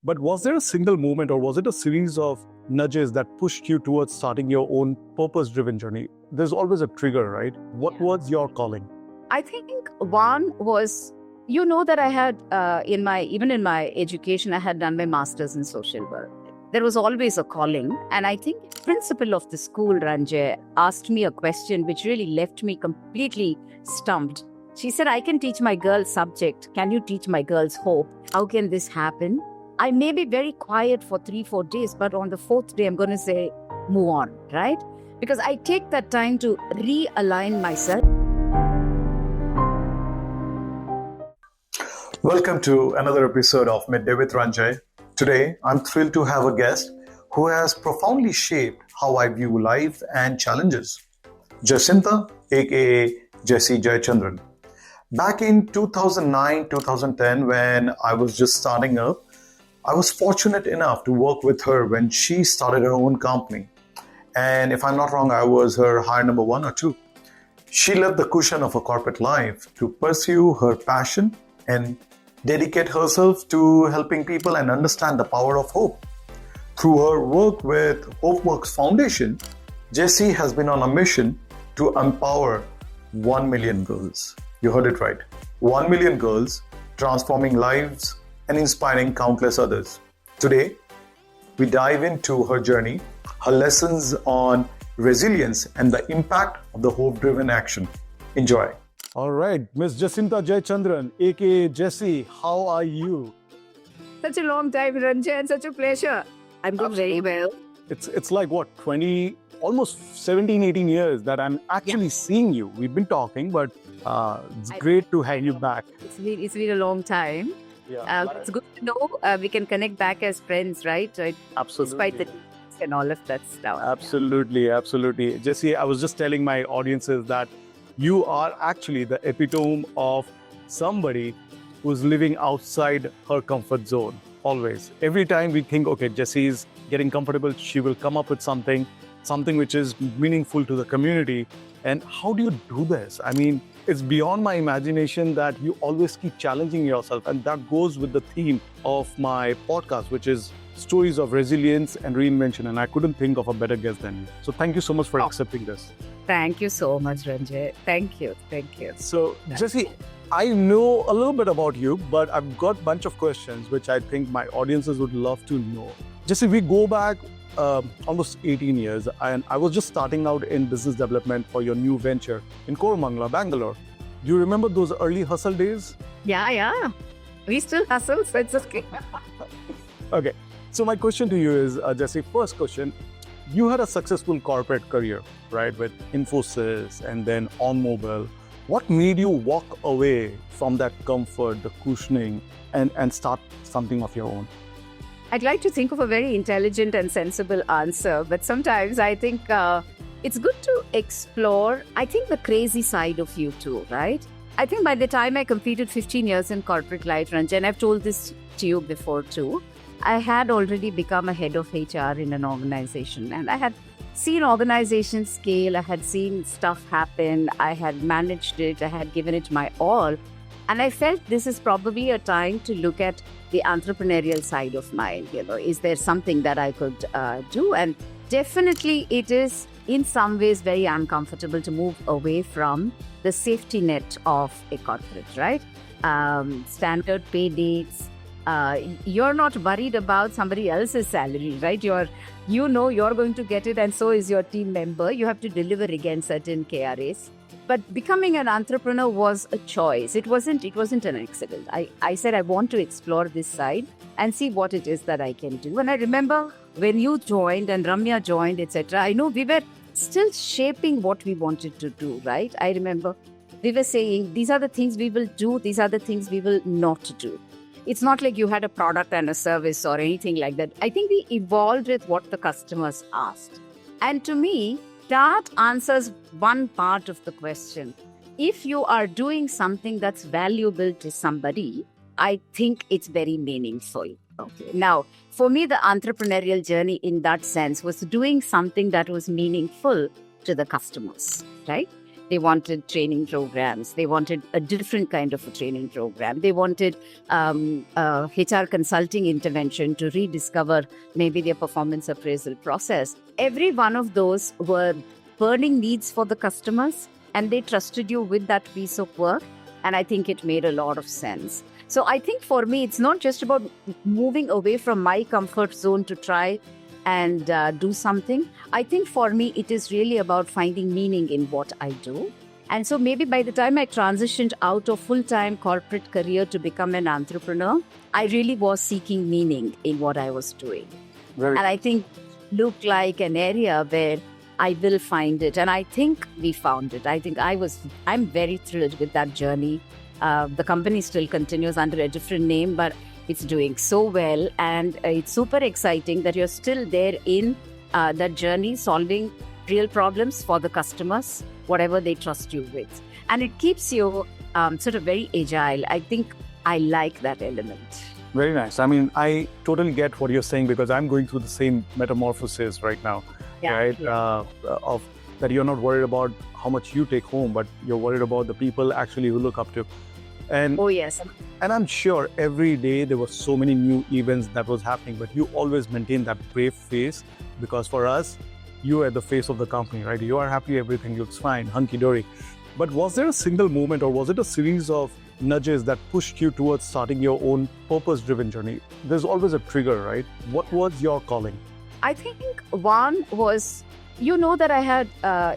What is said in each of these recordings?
But was there a single moment or was it a series of nudges that pushed you towards starting your own purpose-driven journey? There's always a trigger, right? What was your calling? I think one was, that I had even in my education, I had done my master's in social work. There was always a calling. And I think the principal of the school, Ranjay, asked me a question which really left me completely stumped. She said, I can teach my girls subject. Can you teach my girls hope? How can this happen? I may be very quiet for 3-4 days, but on the 4th day, I'm going to say, move on, right? Because I take that time to realign myself. Welcome to another episode of Midday with Ranjay. Today, I'm thrilled to have a guest who has profoundly shaped how I view life and challenges. Jacintha, aka Jaychandran. Back in 2009-2010, when I was just starting up, I was fortunate enough to work with her when she started her own company. And if I'm not wrong, I was her hire number 1 or 2. She left the cushion of a corporate life to pursue her passion and dedicate herself to helping people and understand the power of hope. Through her work with HopeWorks Foundation, Jessie has been on a mission to empower 1 million girls. You heard it right. 1 million girls, transforming lives and inspiring countless others. Today, we dive into her journey, her lessons on resilience, and the impact of the hope-driven action. Enjoy. All right, Miss Jacintha Jayachandran, aka Jessie, how are you? Such a long time, Ranjay, and such a pleasure. I'm doing very well. It's like what, 20, almost 17, 18 years that I'm actually seeing you. We've been talking, but it's great to have you back. It's been a long time. Yeah. It's good to know we can connect back as friends, right? Absolutely. Despite the and all of that stuff. Absolutely. Jessie, I was just telling my audiences that you are actually the epitome of somebody who's living outside her comfort zone. Always. Every time we think, okay, Jessie is getting comfortable, she will come up with something which is meaningful to the community. And how do you do this? I mean, it's beyond my imagination that you always keep challenging yourself. And that goes with the theme of my podcast, which is stories of resilience and reinvention. And I couldn't think of a better guest than you. So thank you so much for accepting this. Thank you so much, Ranjay. Thank you. So, Jessie, I know a little bit about you, but I've got a bunch of questions which I think my audiences would love to know. Jessie, we go back almost 18 years, and I was just starting out in business development for your new venture in Koramangala, Bangalore. Do you remember those early hustle days? Yeah. We still hustle, so it's okay. Okay. So my question to you is, Jessie, first question, you had a successful corporate career, right, with Infosys and then OnMobile. What made you walk away from that comfort, the cushioning, and start something of your own? I'd like to think of a very intelligent and sensible answer, but sometimes I think it's good to explore, I think, the crazy side of you too, right? I think by the time I completed 15 years in corporate life, Ranjay, and I've told this to you before too, I had already become a head of HR in an organization, and I had seen organizations scale, I had seen stuff happen, I had managed it, I had given it my all. And I felt this is probably a time to look at the entrepreneurial side of mine. Is there something that I could do? And definitely it is in some ways very uncomfortable to move away from the safety net of a corporate, right? Standard pay dates. You're not worried about somebody else's salary, right? You're going to get it, and so is your team member. You have to deliver against certain KRAs. But becoming an entrepreneur was a choice. It wasn't an accident. I said I want to explore this side and see what it is that I can do. And I remember when you joined and Ramya joined, etc., I know we were still shaping what we wanted to do, right? I remember we were saying, these are the things we will do, these are the things we will not do. It's not like you had a product and a service or anything like that. I think we evolved with what the customers asked. And to me, that answers one part of the question. If you are doing something that's valuable to somebody, I think it's very meaningful. Okay. Now, for me, the entrepreneurial journey in that sense was doing something that was meaningful to the customers, right? They wanted training programs. They wanted a different kind of a training program. They wanted HR consulting intervention to rediscover maybe their performance appraisal process. Every one of those were burning needs for the customers, and they trusted you with that piece of work. And I think it made a lot of sense. So I think for me, it's not just about moving away from my comfort zone to try and do something. I think for me, it is really about finding meaning in what I do. And so maybe by the time I transitioned out of full-time corporate career to become an entrepreneur, I really was seeking meaning in what I was doing. And I think looked like an area where I will find it. And I think we found it. I'm very thrilled with that journey. The company still continues under a different name, but it's doing so well. And it's super exciting that you're still there in that journey, solving real problems for the customers, whatever they trust you with. And it keeps you sort of very agile. I think I like that element. Very nice. I mean, I totally get what you're saying because I'm going through the same metamorphosis right now, right? Yeah. Of that you're not worried about how much you take home, but you're worried about the people actually who look up to. And oh, yes. And I'm sure every day there were so many new events that was happening, but you always maintain that brave face because for us, you are the face of the company, right? You are happy, everything looks fine, hunky-dory. But was there a single moment or was it a series of nudges that pushed you towards starting your own purpose-driven journey? There's always a trigger, right? What was your calling? I think one was, that I had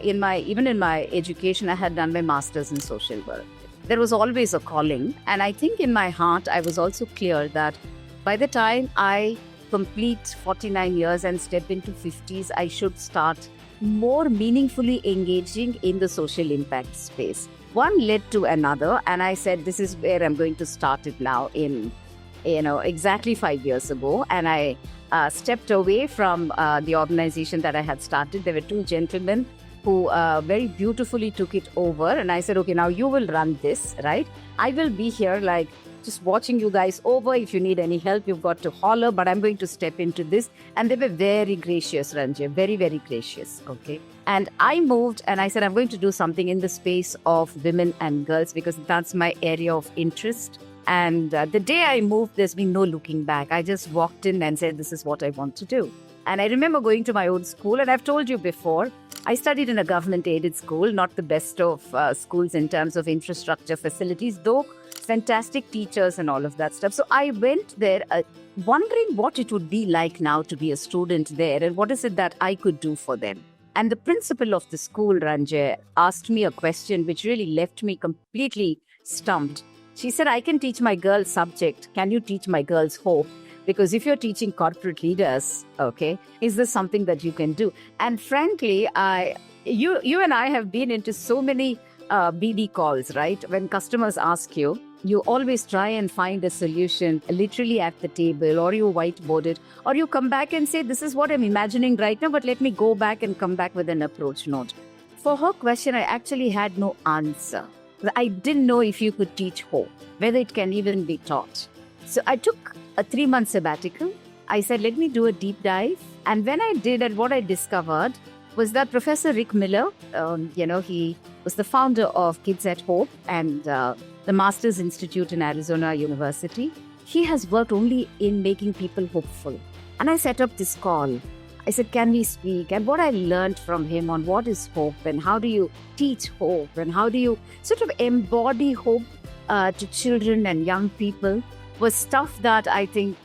even in my education, I had done my master's in social work. There was always a calling. And I think in my heart, I was also clear that by the time I complete 49 years and step into 50s, I should start more meaningfully engaging in the social impact space. One led to another, and I said, this is where I'm going to start it now in, exactly 5 years ago. And I stepped away from the organization that I had started. There were two gentlemen who very beautifully took it over. And I said, okay, now you will run this, right? I will be here like just watching you guys over. If you need any help, you've got to holler, but I'm going to step into this. And they were very gracious, Ranjay, very, very gracious, okay? And I moved and I said, I'm going to do something in the space of women and girls because that's my area of interest. And the day I moved, there's been no looking back. I just walked in and said, this is what I want to do. And I remember going to my own school, and I've told you before, I studied in a government-aided school, not the best of schools in terms of infrastructure facilities, though fantastic teachers and all of that stuff. So I went there wondering what it would be like now to be a student there and what is it that I could do for them. And the principal of the school, Ranjay, asked me a question which really left me completely stumped. She said, I can teach my girls subject. Can you teach my girls hope? Because if you're teaching corporate leaders, okay, is this something that you can do? And frankly, you and I have been into so many BD calls, right? When customers ask you, you always try and find a solution literally at the table, or you whiteboard it, or you come back and say, this is what I'm imagining right now, but let me go back and come back with an approach note. For her question, I actually had no answer. I didn't know if you could teach hope, whether it can even be taught. So I took a 3-month sabbatical. I said, let me do a deep dive. And when I did, and what I discovered was that Professor Rick Miller, he was the founder of Kids at Hope and the Masters Institute in Arizona University. He has worked only in making people hopeful. And I set up this call. I said, can we speak? And what I learned from him on what is hope and how do you teach hope and how do you sort of embody hope to children and young people was stuff that I think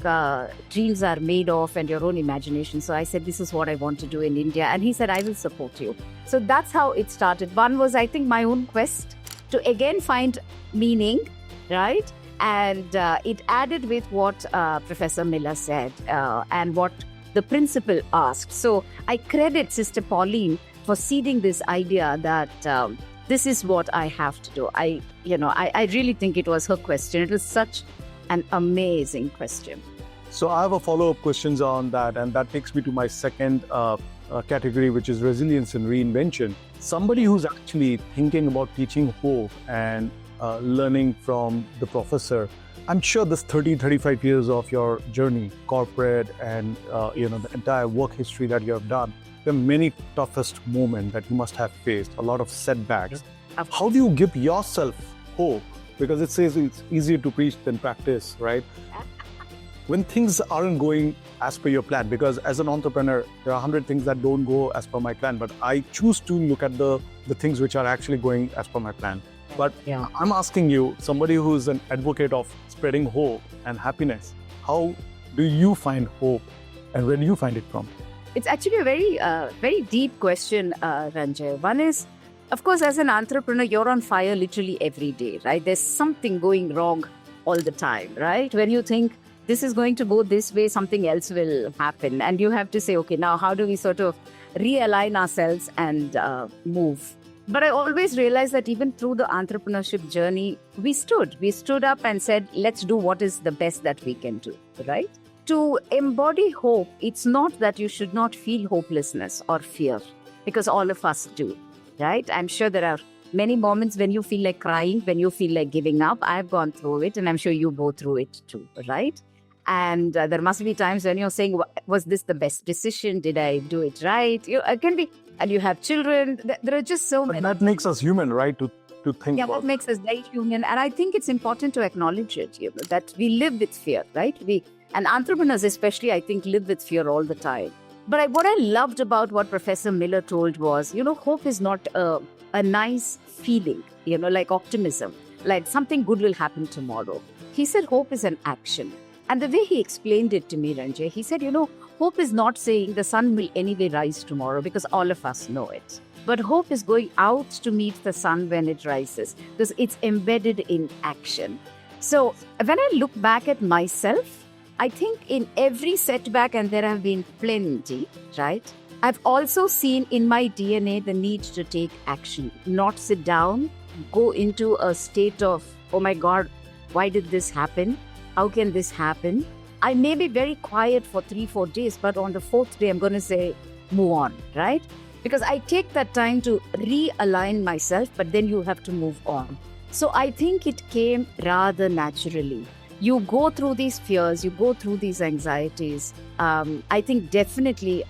dreams are made of and your own imagination. So I said, this is what I want to do in India. And he said, I will support you. So that's how it started. One was, I think, my own quest to again find meaning, right? And it added with what Professor Miller said and what the principal asked. So I credit Sister Pauline for seeding this idea that this is what I have to do. I really think it was her question. It was such an amazing question. So I have a follow-up questions on that, and that takes me to my second category, which is resilience and reinvention. Somebody who's actually thinking about teaching hope and learning from the professor. I'm sure this 35 years of your journey, corporate and the entire work history that you have done, there are many toughest moments that you must have faced, a lot of setbacks. How do you give yourself hope? Because it says it's easier to preach than practice, right? When things aren't going as per your plan, because as an entrepreneur, there are 100 things that don't go as per my plan, but I choose to look at the things which are actually going as per my plan. But I'm asking you, somebody who's an advocate of spreading hope and happiness, how do you find hope and where do you find it from? It's actually a very deep question, Ranjay. One is, of course, as an entrepreneur, you're on fire literally every day, right? There's something going wrong all the time, right? When you think this is going to go this way, something else will happen. And you have to say, okay, now how do we sort of realign ourselves and move? But I always realized that even through the entrepreneurship journey, we stood up and said, let's do what is the best that we can do, right? To embody hope, it's not that you should not feel hopelessness or fear, because all of us do, right? I'm sure there are many moments when you feel like crying, when you feel like giving up. I've gone through it, and I'm sure you go through it too, right? And there must be times when you're saying, was this the best decision? Did I do it right? It can be, and you have children. There are just so many. That makes us human, right? To think yeah, about. that makes us very human. And I think it's important to acknowledge it, that we live with fear, right? And entrepreneurs especially, I think, live with fear all the time. But what I loved about what Professor Miller told was, hope is not a nice feeling, like optimism, like something good will happen tomorrow. He said hope is an action. And the way he explained it to me, Ranjay, he said, hope is not saying the sun will anyway rise tomorrow, because all of us know it. But hope is going out to meet the sun when it rises, because it's embedded in action. So when I look back at myself, I think in every setback, and there have been plenty, right? I've also seen in my DNA the need to take action, not sit down, go into a state of, oh my God, why did this happen? How can this happen? I may be very quiet for 3-4 days, but on the fourth day, I'm going to say, move on, right? Because I take that time to realign myself, but then you have to move on. So I think it came rather naturally. You go through these fears, you go through these anxieties. I think definitely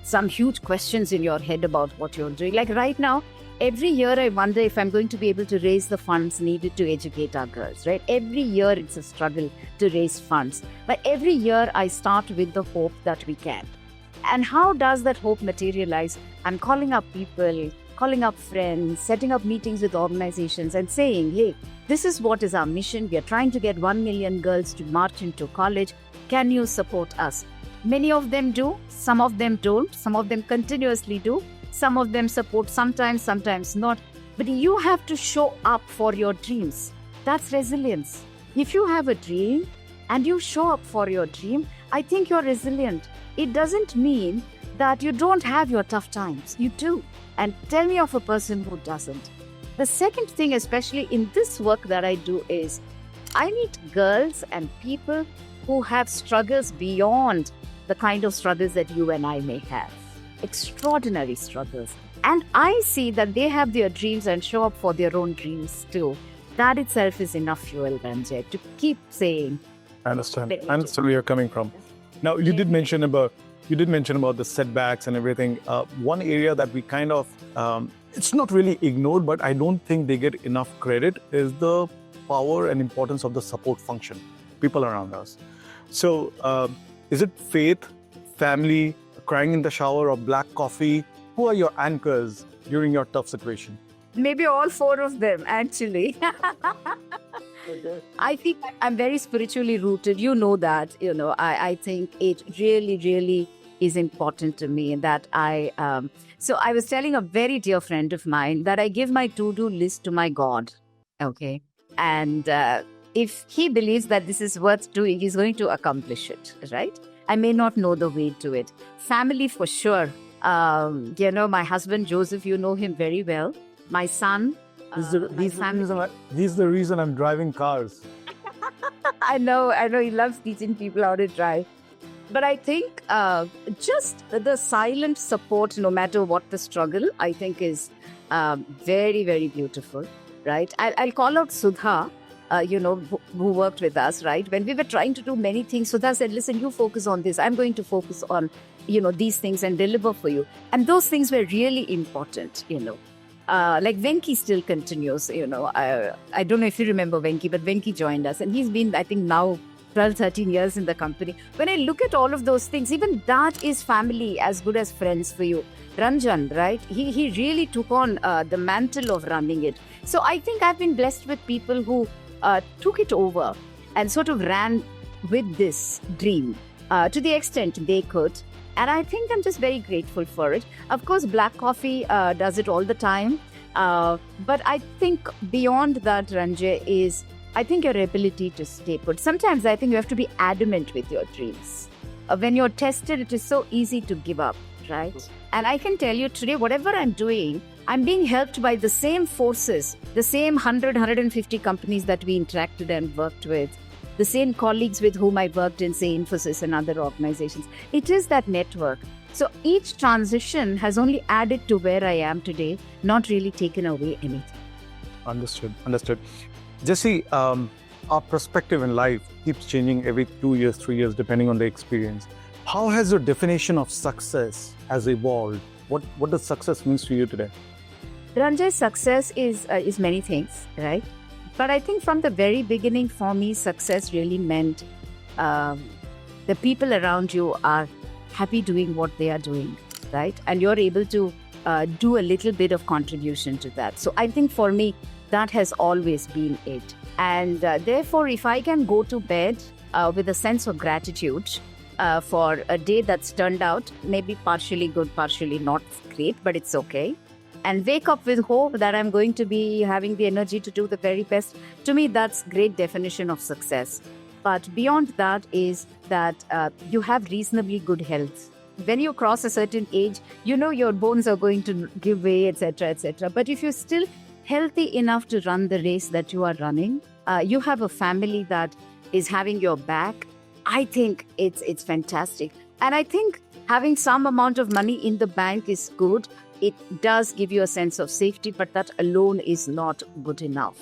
some huge questions in your head about what you're doing. Like right now, every year I wonder if I'm going to be able to raise the funds needed to educate our girls, right? Every year it's a struggle to raise funds. But every year I start with the hope that we can. And how does that hope materialize? I'm calling up people, calling up friends, setting up meetings with organizations and saying, hey, this is what is our mission. We are trying to get 1 million girls to march into college. Can you support us? Many of them do. Some of them don't. Some of them continuously do. Some of them support sometimes, sometimes not. But you have to show up for your dreams. That's resilience. If you have a dream and you show up for your dream, I think you're resilient. It doesn't mean that you don't have your tough times. You do. And tell me of a person who doesn't. The second thing, especially in this work that I do, is I meet girls and people who have struggles beyond the kind of struggles that you and I may have. Extraordinary struggles. And I see that they have their dreams and show up for their own dreams too. That itself is enough fuel, Ranjay, to keep saying. I understand where you're coming from. Now, you did mention about the setbacks and everything. One area that we kind of, it's not really ignored, but I don't think they get enough credit, is the power and importance of the support function, people around us. So is it faith, family, crying in the shower, or black coffee? Who are your anchors during your tough situation? Maybe all 4 of them, actually. Okay. I think I'm very spiritually rooted. You know that. I think it really, really is important to me that so I was telling a very dear friend of mine that I give my to-do list to my God. Okay. And if he believes that this is worth doing, he's going to accomplish it, right? I may not know the way to it. Family for sure. My husband, Joseph, you know him very well. My son. He's the reason I'm driving cars. I know he loves teaching people how to drive. But I think just the silent support, no matter what the struggle, I think is very, very beautiful, right? I'll call out Sudha, who worked with us, right? When we were trying to do many things, Sudha said, listen, you focus on this. I'm going to focus on, these things and deliver for you. And those things were really important, Like Venki still continues, I don't know if you remember Venki, but Venki joined us and he's been, I think now 12, 13 years in the company. When I look at all of those things, even that is family as good as friends for you. Ranjan, right? He really took on the mantle of running it. So I think I've been blessed with people who took it over and sort of ran with this dream to the extent they could. And I think I'm just very grateful for it. Of course, Black Coffee does it all the time. But I think beyond that, Ranjay, is I think your ability to stay put. Sometimes I think you have to be adamant with your dreams. When you're tested, it is so easy to give up, right? And I can tell you today, whatever I'm doing, I'm being helped by the same forces, the same 100, 150 companies that we interacted and worked with, the same colleagues with whom I worked in, say, Infosys and other organizations. It is that network. So each transition has only added to where I am today, not really taken away anything. Understood. Jesse, our perspective in life keeps changing every 2 years, 3 years, depending on the experience. How has your definition of success has evolved? What does success mean to you today? Ranjay, success is many things, right? But I think from the very beginning, for me, success really meant the people around you are happy doing what they are doing, right? And you're able to do a little bit of contribution to that. So I think for me, that has always been it. And therefore, if I can go to bed with a sense of gratitude for a day that's turned out, maybe partially good, partially not great, but it's okay. And wake up with hope that I'm going to be having the energy to do the very best. To me, that's great definition of success. But beyond that is that you have reasonably good health. When you cross a certain age, your bones are going to give way, etc., etc. But if you're still healthy enough to run the race that you are running, you have a family that is having your back, I think it's fantastic. And I think having some amount of money in the bank is good. It does give you a sense of safety, but that alone is not good enough.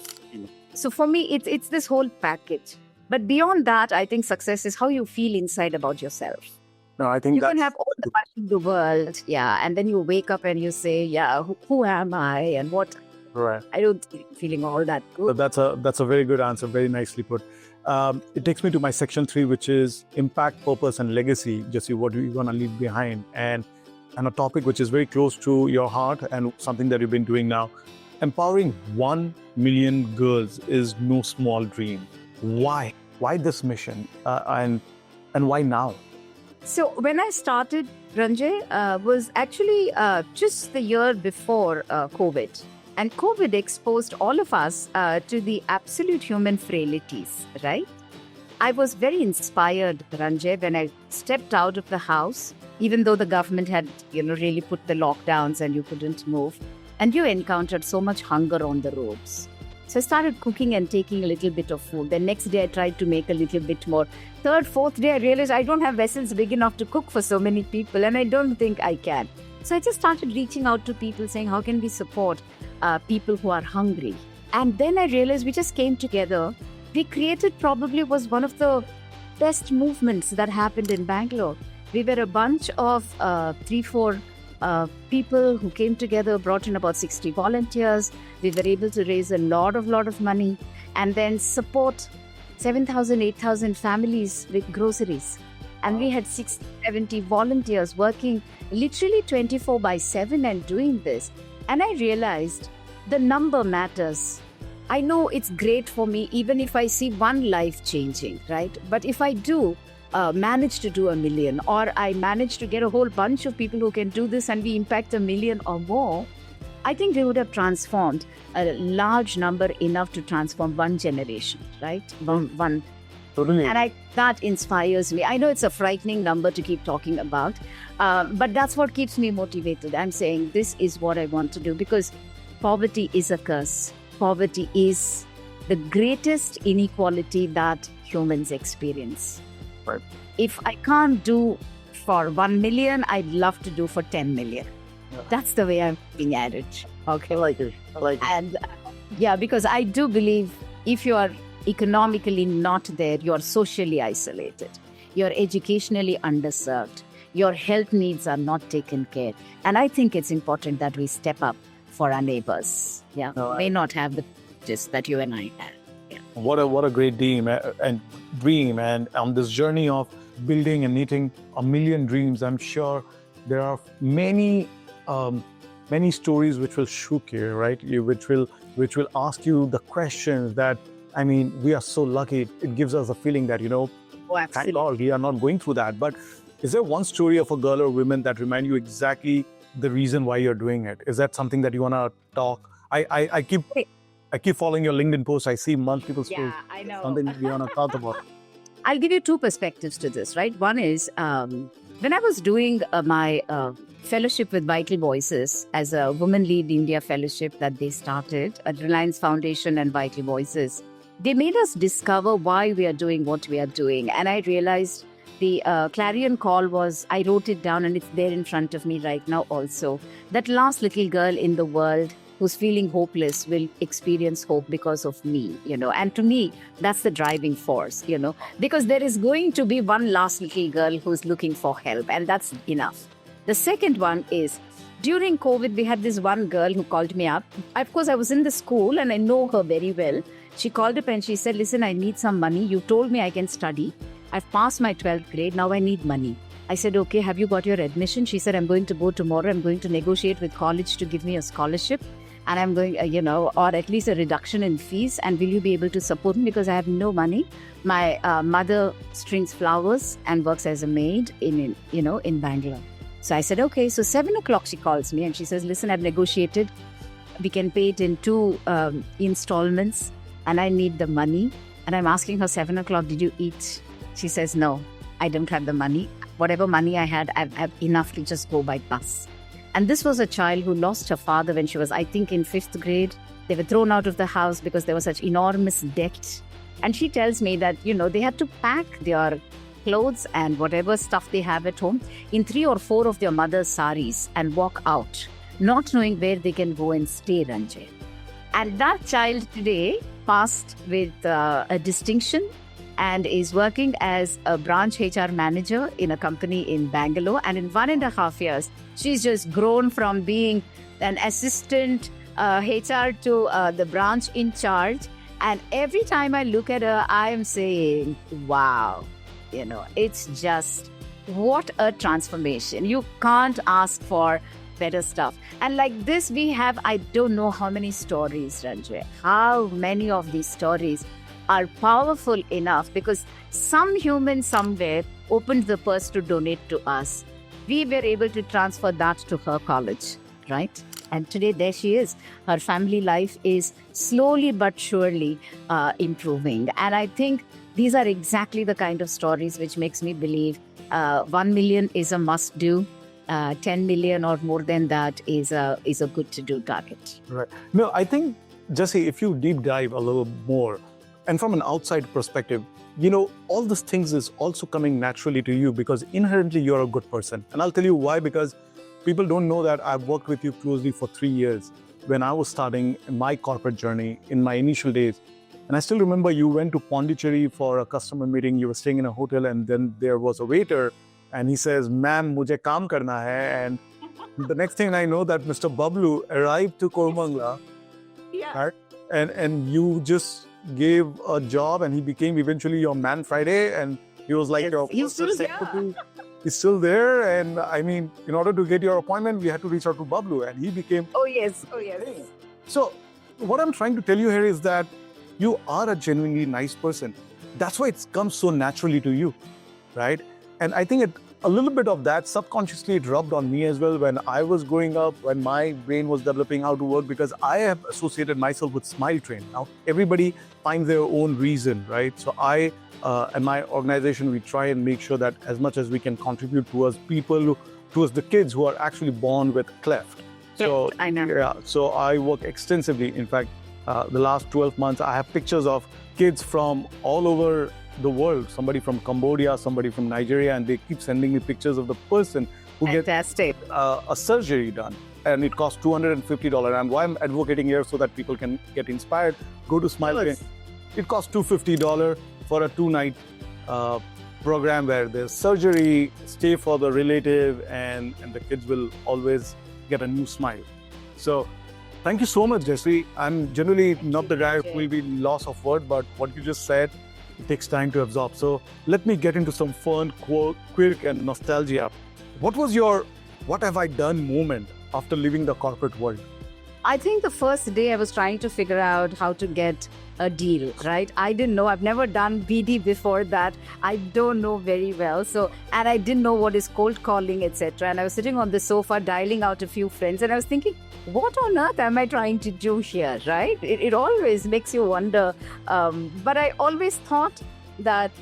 So for me, it's this whole package. But beyond that, I think success is how you feel inside about yourself. No, I think you can have all the money in the world, and then you wake up and you say, who am I and what? Right. I don't feeling all that good. So that's a very good answer. Very nicely put. It takes me to my section 3, which is impact, purpose, and legacy. Jesse, what do you want to leave behind? And a topic which is very close to your heart and something that you've been doing now. Empowering 1 million girls is no small dream. Why? Why this mission? And why now? So when I started, Ranjay, was actually just the year before COVID. And COVID exposed all of us to the absolute human frailties, right? I was very inspired, Ranjay, when I stepped out of the house, even though the government had, really put the lockdowns and you couldn't move. And you encountered so much hunger on the roads. So I started cooking and taking a little bit of food. The next day I tried to make a little bit more. Third, fourth day I realized I don't have vessels big enough to cook for so many people and I don't think I can. So I just started reaching out to people saying, how can we support people who are hungry? And then I realized we just came together. We created probably was one of the best movements that happened in Bangalore. We were a bunch of 3-4 people who came together, brought in about 60 volunteers. We were able to raise a lot of money and then support 7,000, 8,000 families with groceries. And we had 60, 70 volunteers working literally 24/7 and doing this. And I realized the number matters. I know it's great for me even if I see one life changing, right? But if I do manage to do 1 million, or I manage to get a whole bunch of people who can do this and we impact 1 million or more, I think we would have transformed a large number enough to transform one generation, right? One. Totally. And that inspires me. I know it's a frightening number to keep talking about, but that's what keeps me motivated. I'm saying this is what I want to do because poverty is a curse. Poverty is the greatest inequality that humans experience. Right. If I can't do for 1 million, I'd love to do for 10 million. Yeah. That's the way I'm looking at it. Okay. I like it. And because I do believe if you are economically not there, you're socially isolated, you're educationally underserved, your health needs are not taken care. And I think it's important that we step up for our neighbors. Yeah, No, may not have the just that you and I have. What a great dream and on this journey of building and knitting a million dreams. I'm sure there are many stories which will shook you, right? Which will ask you the questions that, I mean, we are so lucky. It gives us a feeling that, Oh, thank God we are not going through that. But is there one story of a girl or woman that remind you exactly the reason why you're doing it? Is that something that you want to talk? I keep following your LinkedIn post. I see multiple stories. Yeah, I know. Something that you want to talk about. I'll give you two perspectives to this, right? One is when I was doing my fellowship with Vital Voices as a Women Lead India fellowship that they started at Reliance Foundation and Vital Voices, they made us discover why we are doing what we are doing. And I realized the clarion call was, I wrote it down and it's there in front of me right now also. That last little girl in the world who's feeling hopeless will experience hope because of me, And to me, that's the driving force, because there is going to be one last little girl who's looking for help, and that's enough. The second one is, during COVID, we had this one girl who called me up. Of course, I was in the school and I know her very well. She called up and she said, listen, I need some money. You told me I can study. I've passed my 12th grade. Now I need money. I said, okay, have you got your admission? She said, I'm going to go tomorrow. I'm going to negotiate with college to give me a scholarship. And I'm going, or at least a reduction in fees. And will you be able to support me? Because I have no money. My mother strings flowers and works as a maid in Bangalore. So I said, okay. So 7 o'clock she calls me and she says, listen, I've negotiated. We can pay it in 2 installments and I need the money. And I'm asking her, 7 o'clock, did you eat? She says, no, I don't have the money. Whatever money I had, I have enough to just go by bus. And this was a child who lost her father when she was, I think, in 5th grade. They were thrown out of the house because there was such enormous debt. And she tells me that, they had to pack their clothes and whatever stuff they have at home in 3 or 4 of their mother's saris and walk out, not knowing where they can go and stay, Ranjay. And that child today passed with a distinction and is working as a branch HR manager in a company in Bangalore. And in 1.5 years, she's just grown from being an assistant HR to the branch in charge. And every time I look at her, I am saying, wow, it's just what a transformation. You can't ask for better stuff. And like this, we have, I don't know how many stories, Ranjay, how many of these stories are powerful enough because some human somewhere opened the purse to donate to us. We were able to transfer that to her college, right? And today there she is. Her family life is slowly but surely improving. And I think these are exactly the kind of stories which makes me believe 1 million is a must do. 10 million or more than that is a good to do target. Right. No, I think, Jesse, if you deep dive a little more, and from an outside perspective, all these things is also coming naturally to you because inherently you're a good person. And I'll tell you why, because people don't know that I've worked with you closely for 3 years when I was starting my corporate journey in my initial days. And I still remember you went to Pondicherry for a customer meeting. You were staying in a hotel and then there was a waiter and he says, ma'am, mujhe kaam karna hai. And the next thing I know that Mr. Bablu arrived to Kormangla. Yeah. Right? And you just gave a job and he became eventually your man Friday and he was like your He's still there. secretary. He's still there. And I mean, in order to get your appointment, we had to reach out to Bablu and he became... Oh, yes. So what I'm trying to tell you here is that you are a genuinely nice person. That's why it comes so naturally to you, right? And I think a little bit of that subconsciously it rubbed on me as well when I was growing up, when my brain was developing how to work, because I have associated myself with Smile Train. Now, everybody finds their own reason, right? So I and my organization, we try and make sure that as much as we can contribute towards people, towards the kids who are actually born with cleft. So I know. Yeah, so I work extensively. In fact, the last 12 months, I have pictures of kids from all over the world, somebody from Cambodia, somebody from Nigeria, and they keep sending me pictures of the person who Fantastic. gets a surgery done. And it costs $250. And why I'm advocating here so that people can get inspired, go to Smile Train. It costs $250 for a 2-night program where there's surgery, stay for the relative, and the kids will always get a new smile. So Thank you so much, Jesse. I'm generally not the guy who will be loss of word, but what you just said, it takes time to absorb. So let me get into some fun, quirk, and nostalgia. What was your "what have I done" moment after leaving the corporate world? I think the first day I was trying to figure out how to get a deal, right? I didn't know. I've never done BD before that. I don't know very well. And I didn't know what is cold calling, etc. And I was sitting on the sofa dialing out a few friends and I was thinking, what on earth am I trying to do here, right? It always makes you wonder. But I always thought that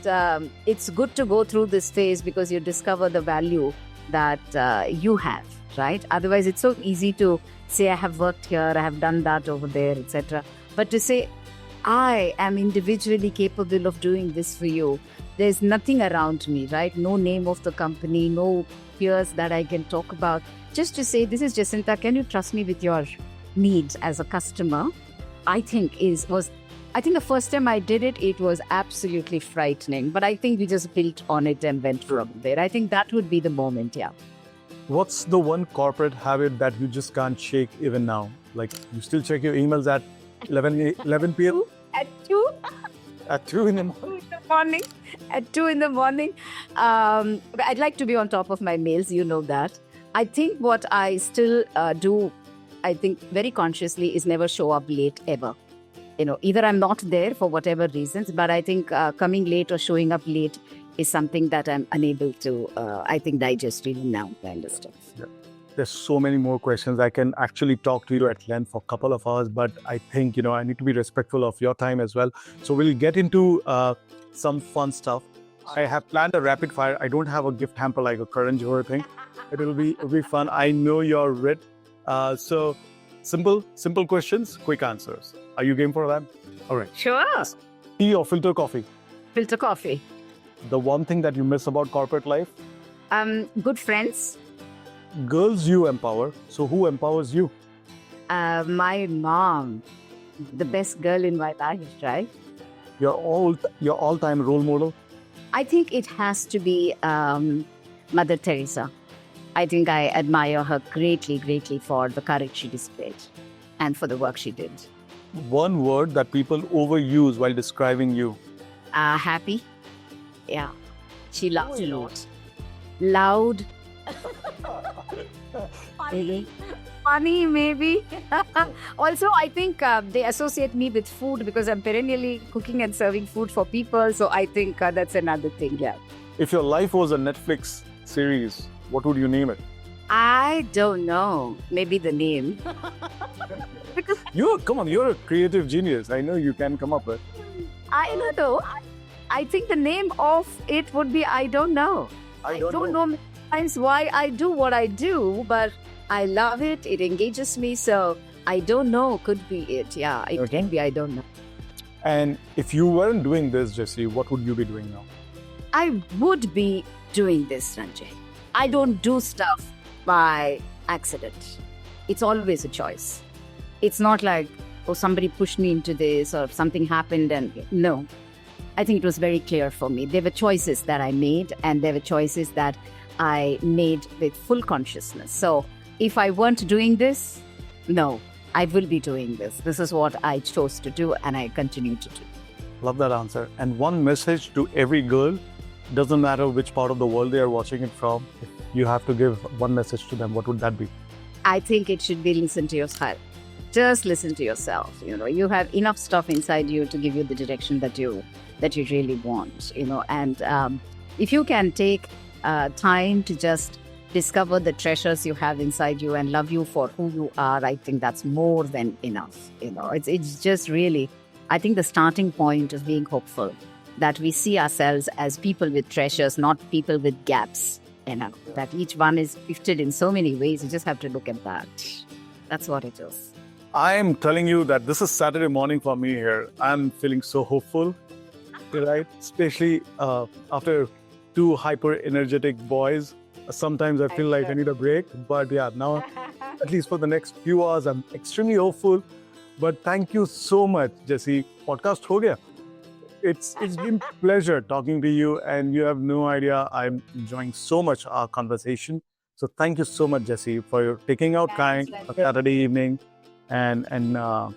it's good to go through this phase because you discover the value that you have, right? Otherwise, it's so easy to say, I have worked here, I have done that over there, etc. But to say, I am individually capable of doing this for you. There's nothing around me, right? No name of the company, no peers that I can talk about. Just to say, this is Jacintha, can you trust me with your needs as a customer? I think the first time I did it, it was absolutely frightening. But I think we just built on it and went from there. I think that would be the moment, yeah. What's the one corporate habit that you just can't shake even now? Like, you still check your emails at 11 p.m.? At 2? At 2 in the morning? At 2 in the morning. But I'd like to be on top of my mails, you know that. I think what I still do, I think very consciously, is never show up late ever. Either I'm not there for whatever reasons, but I think coming late or showing up late is something that I'm unable to, digest really now, I understand. Yeah. There's so many more questions. I can actually talk to you at length for a couple of hours, but I think, I need to be respectful of your time as well. So we'll get into some fun stuff. I have planned a rapid fire. I don't have a gift hamper like a Karan Johar thing. It'll be fun. I know you're red. So simple questions, quick answers. Are you game for that? All right. Sure. Tea or filter coffee? Filter coffee. The one thing that you miss about corporate life? Good friends. Girls you empower. So who empowers you? My mom, the best girl in my life, right? Your all-time role model? I think it has to be Mother Teresa. I think I admire her greatly, greatly for the courage she displayed and for the work she did. One word that people overuse while describing you? Happy. Yeah. She loves a lot. Loud. Funny, maybe. Also, I think they associate me with food because I'm perennially cooking and serving food for people. So I think that's another thing, yeah. If your life was a Netflix series, what would you name it? I don't know. Maybe the name. You're a creative genius. I know you can come up with. I don't know. I think the name of it would be I don't know. I don't know sometimes why I do what I do, but I love it. It engages me. So I don't know could be it. Yeah, it can be I don't know. And if you weren't doing this, Jessie, what would you be doing now? I would be doing this, Ranjay. I don't do stuff by accident. It's always a choice. It's not like, somebody pushed me into this or something happened and no. I think it was very clear for me. There were choices that I made and there were choices that I made with full consciousness. So if I weren't doing this, no, I will be doing this. This is what I chose to do and I continue to do. Love that answer. And one message to every girl, doesn't matter which part of the world they are watching it from, if you have to give one message to them, what would that be? I think it should be listen to yourself. Just listen to yourself. You have enough stuff inside you to give you the direction that you really want. And if you can take time to just discover the treasures you have inside you and love you for who you are, I think that's more than enough. It's just really, I think the starting point of being hopeful, that we see ourselves as people with treasures, not people with gaps. That each one is gifted in so many ways. You just have to look at that. That's what it is. I'm telling you that this is Saturday morning for me here. I'm feeling so hopeful, right? Especially after two hyper-energetic boys. Sometimes I feel like I need a break. But yeah, now, at least for the next few hours, I'm extremely hopeful. But thank you so much, Jessie. Podcast ho gaya. It's been a pleasure talking to you. And you have no idea, I'm enjoying so much our conversation. So thank you so much, Jessie, for taking out time on Saturday evening. and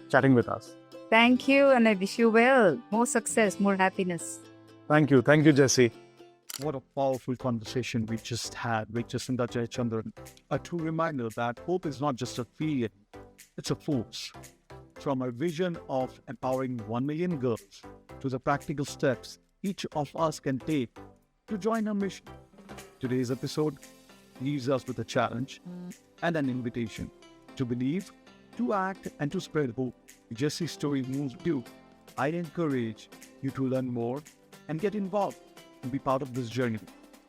chatting with us. Thank you, and I wish you well. More success, more happiness. Thank you, Jesse. What a powerful conversation we just had with Jacintha Jayachandran. A true reminder that hope is not just a feeling, it's a force. From our vision of empowering 1 million girls to the practical steps each of us can take to join our mission. Today's episode leaves us with a challenge and an invitation to believe, to act, and to spread hope. If Jesse's story moves you, I encourage you to learn more and get involved and be part of this journey.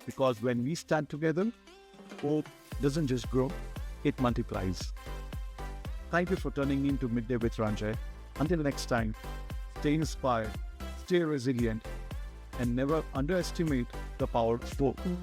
Because when we stand together, hope doesn't just grow, it multiplies. Thank you for tuning in to Midday with Ranjay. Until next time, stay inspired, stay resilient, and never underestimate the power of hope.